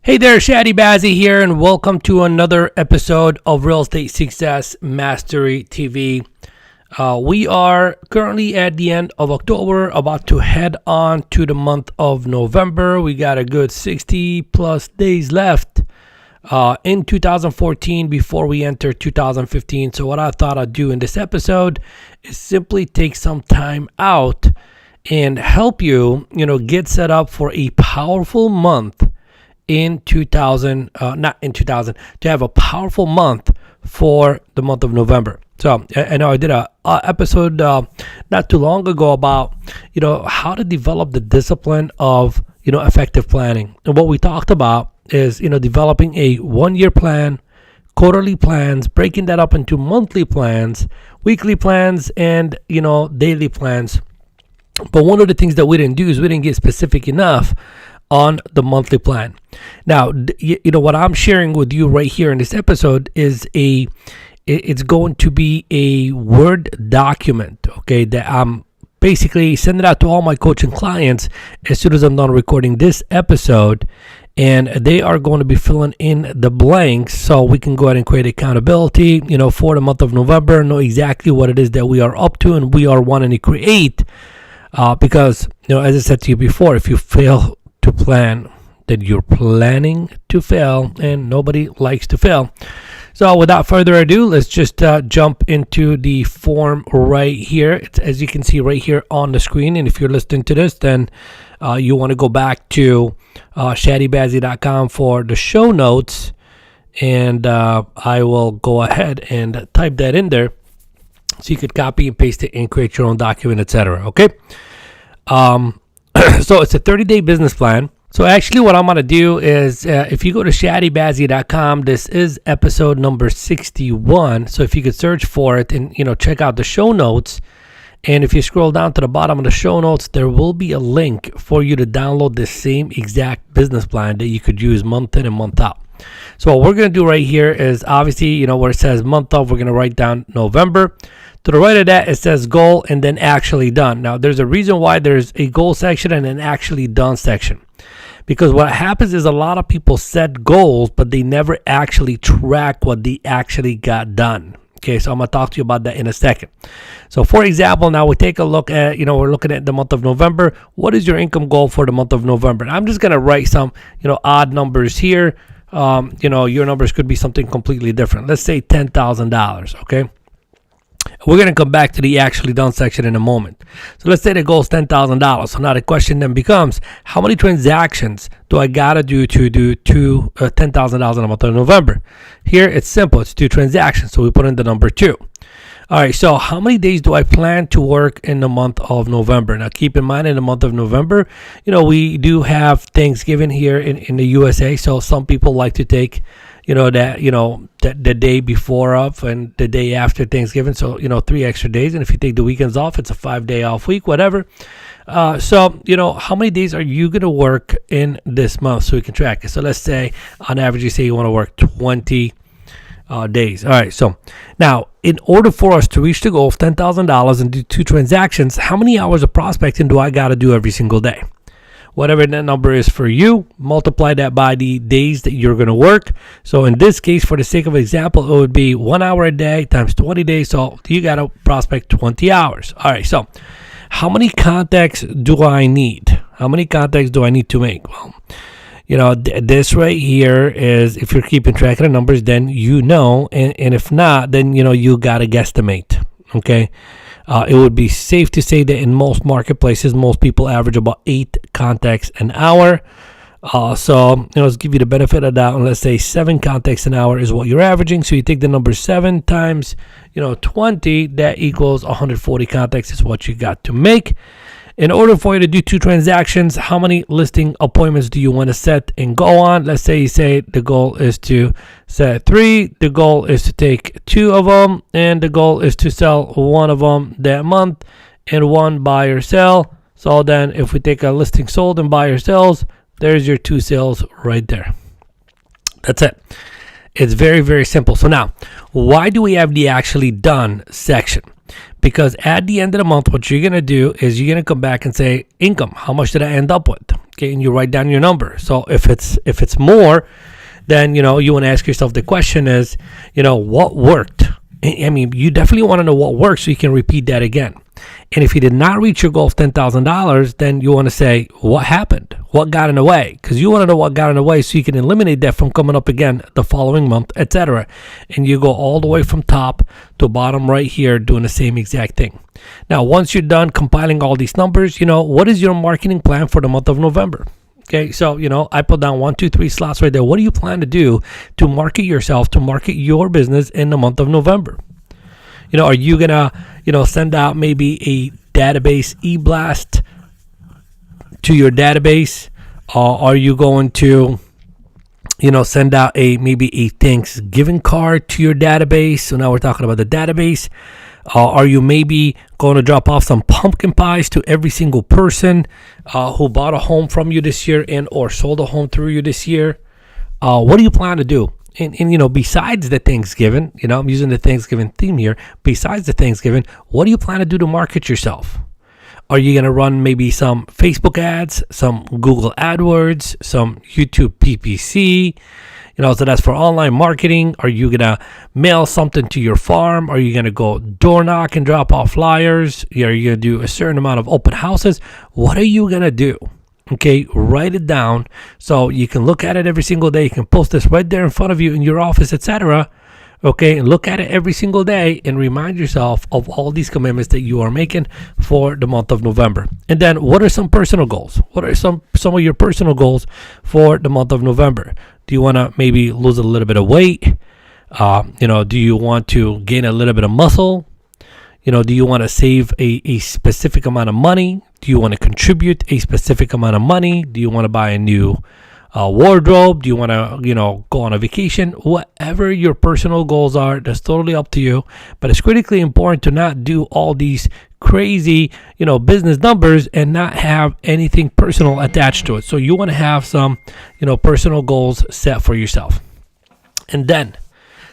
Hey there, Chadi Bazzi here, and welcome to another episode of Real Estate Success Mastery TV. We are currently at the end of October, about to head on to the month of November. We got a good 60 plus days left in 2014 before we enter 2015. So what I thought I'd do in this episode is simply take some time out and help you, get set up for a powerful month in 2000, to have a powerful month for the month of November. So I know I did a episode not too long ago about, how to develop the discipline of, effective planning. And what we talked about is, developing a 1-year plan, quarterly plans, breaking that up into monthly plans, weekly plans, and, daily plans. But one of the things that we didn't do is we didn't get specific enough on the monthly plan. Now, what I'm sharing with you right here in this episode is it's going to be a Word document, okay, that I'm basically sending out to all my coaching clients as soon as I'm done recording this episode, and they are going to be filling in the blanks so we can go ahead and create accountability, for the month of November, know exactly what it is that we are up to and we are wanting to create, because, as I said to you before, if you fail to plan, then you're planning to fail, and nobody likes to fail. So without further ado, let's just jump into the form right here. It's, as you can see right here on the screen, and if you're listening to this, then you want to go back to shadibazzi.com for the show notes, and I will go ahead and type that in there so you could copy and paste it and create your own document, etc. Okay. So it's a 30-day business plan. So actually what I'm going to do is if you go to shadibazzi.com, this is episode number 61. So if you could search for it and, check out the show notes. And if you scroll down to the bottom of the show notes, there will be a link for you to download the same exact business plan that you could use month in and month out. So what we're going to do right here is obviously, where it says month of, we're going to write down November. To the right of that, it says goal and then actually done. Now, there's a reason why there's a goal section and an actually done section. Because what happens is a lot of people set goals, but they never actually track what they actually got done. Okay, so I'm going to talk to you about that in a second. So for example, now we take a look at, we're looking at the month of November. What is your income goal for the month of November? And I'm just going to write some, odd numbers here. Your numbers could be something completely different. Let's say $10,000, okay? We're going to come back to the actually done section in a moment. So let's say the goal is $10,000. So now the question then becomes, how many transactions do I got to do $10,000 in the month of November? Here it's simple. It's 2 transactions. So we put in the number 2. All right. So how many days do I plan to work in the month of November? Now keep in mind in the month of November, we do have Thanksgiving here in the USA. So some people like to take the day before of and the day after Thanksgiving. So, 3 extra days. And if you take the weekends off, it's a 5-day off week, whatever. So, how many days are you going to work in this month so we can track it? So let's say on average, you say you want to work 20 days. All right. So now in order for us to reach the goal of $10,000 and do 2 transactions, how many hours of prospecting do I got to do every single day? Whatever that number is for you, multiply that by the days that you're going to work. So in this case, for the sake of example, it would be 1 hour a day times 20 days. So you got to prospect 20 hours. All right. So how many contacts do I need? How many contacts do I need to make? Well, this right here is, if you're keeping track of the numbers, then and if not, then, you got to guesstimate. Okay. It would be safe to say that in most marketplaces, most people average about 8 contacts an hour. So, let's give you the benefit of that. And let's say 7 contacts an hour is what you're averaging. So you take the number 7 times, 20, that equals 140 contacts is what you got to make. In order for you to do 2 transactions, how many listing appointments do you want to set and go on? Let's say you say the goal is to set 3, the goal is to take 2 of them, and the goal is to sell 1 of them that month and 1 buy or sell. So then if we take a listing sold and buy or sells, there's your 2 sales right there. That's it. It's very, very simple. So now, why do we have the actually done section? Because at the end of the month, what you're going to do is you're going to come back and say income. How much did I end up with? Okay, and you write down your number. So if it's more, then you want to ask yourself the question is, what worked? I mean, you definitely want to know what works so you can repeat that again. And if you did not reach your goal of $10,000, then you want to say, what happened? What got in the way? Because you want to know what got in the way so you can eliminate that from coming up again the following month, etc. And you go all the way from top to bottom right here doing the same exact thing. Now, once you're done compiling all these numbers, what is your marketing plan for the month of November? Okay, so, I put down 1, 2, 3 slots right there. What do you plan to do to market yourself, to market your business in the month of November? Are you going to, send out maybe a database e-blast to your database? Are you going to, send out maybe a Thanksgiving card to your database? So now we're talking about the database. Are you maybe going to drop off some pumpkin pies to every single person who bought a home from you this year and or sold a home through you this year? What do you plan to do? And besides the Thanksgiving, I'm using the Thanksgiving theme here. Besides the Thanksgiving, what do you plan to do to market yourself? Are you going to run maybe some Facebook ads, some Google AdWords, some YouTube PPC? So that's for online marketing. Are you going to mail something to your farm? Are you going to go door knock and drop off flyers? Are you going to do a certain amount of open houses? What are you going to do? Okay, write it down so you can look at it every single day. You can post this right there in front of you in your office, etc. Okay, and look at it every single day and remind yourself of all these commitments that you are making for the month of November. And then what are some personal goals? What are some of your personal goals for the month of November? Do you want to maybe lose a little bit of weight? Do you want to gain a little bit of muscle? Do you want to save a specific amount of money? Do you want to contribute a specific amount of money? Do you want to buy a new wardrobe? Do you want to, go on a vacation? Whatever your personal goals are, that's totally up to you. But it's critically important to not do all these crazy, business numbers and not have anything personal attached to it. So you want to have some, personal goals set for yourself. And then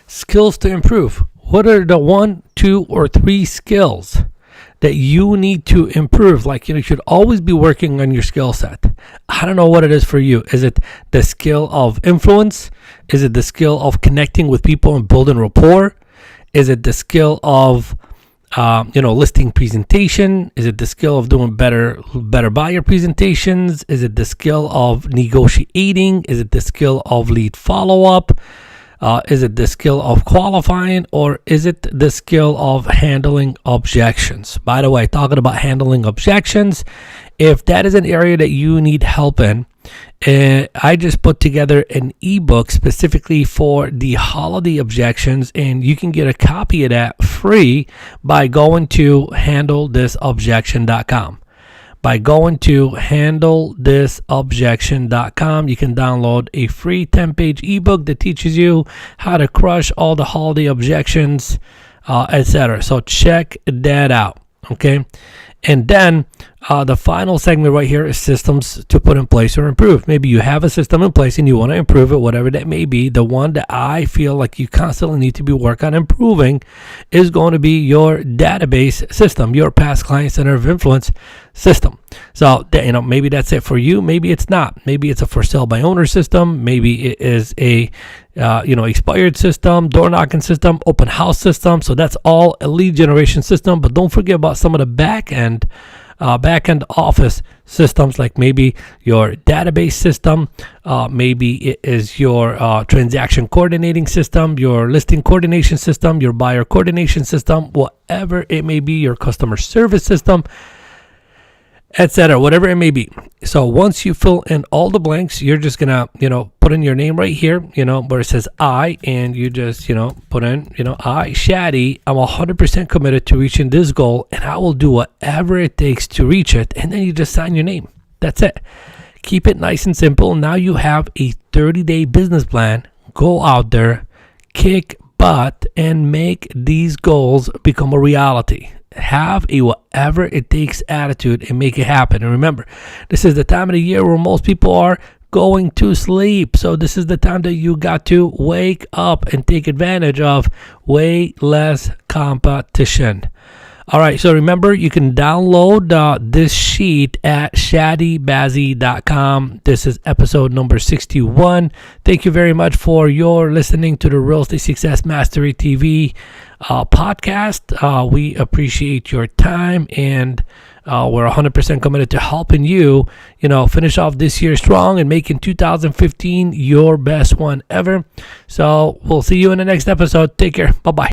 skills to improve. What are the 1, 2, or 3 skills that you need to improve? You should always be working on your skill set. I don't know what it is for you. Is it the skill of influence? Is it the skill of connecting with people and building rapport? Is it the skill of listing presentation? Is it the skill of doing better buyer presentations? Is it the skill of negotiating? Is it the skill of lead follow-up? Is it the skill of qualifying, or is it the skill of handling objections? By the way, talking about handling objections, if that is an area that you need help in, I just put together an ebook specifically for the holiday objections, and you can get a copy of that free by going to handlethisobjection.com. By going to handlethisobjection.com, you can download a free 10-page ebook that teaches you how to crush all the holiday objections, etc. So check that out, okay? And then the final segment right here is systems to put in place or improve. Maybe you have a system in place and you want to improve it, whatever that may be. The one that I feel like you constantly need to be working on improving is going to be your database system, your past client center of influence system. So, maybe that's it for you. Maybe it's not. Maybe it's a for sale by owner system. Maybe it is a expired system, door knocking system, open house system. So that's all a lead generation system. But don't forget about some of the back end office systems, like maybe your database system, maybe it is your transaction coordinating system, your listing coordination system, your buyer coordination system, whatever it may be, your customer service system, etc., whatever it may be. So once you fill in all the blanks, you're just gonna put in your name right here, where it says I, and you just put in I, Chadi, I'm 100% committed to reaching this goal, and I will do whatever it takes to reach it. And then you just sign your name. That's it. Keep it nice and simple. Now you have a 30-day business plan. Go out there, kick butt, and make these goals become a reality. Have a whatever it takes attitude and make it happen. And remember, this is the time of the year where most people are going to sleep. So this is the time that you got to wake up and take advantage of way less competition. All right, so remember, you can download this sheet at shadybazzi.com. This is episode number 61. Thank you very much for your listening to the Real Estate Success Mastery TV podcast. We appreciate your time, and we're 100% committed to helping you, finish off this year strong and making 2015 your best one ever. So we'll see you in the next episode. Take care. Bye-bye.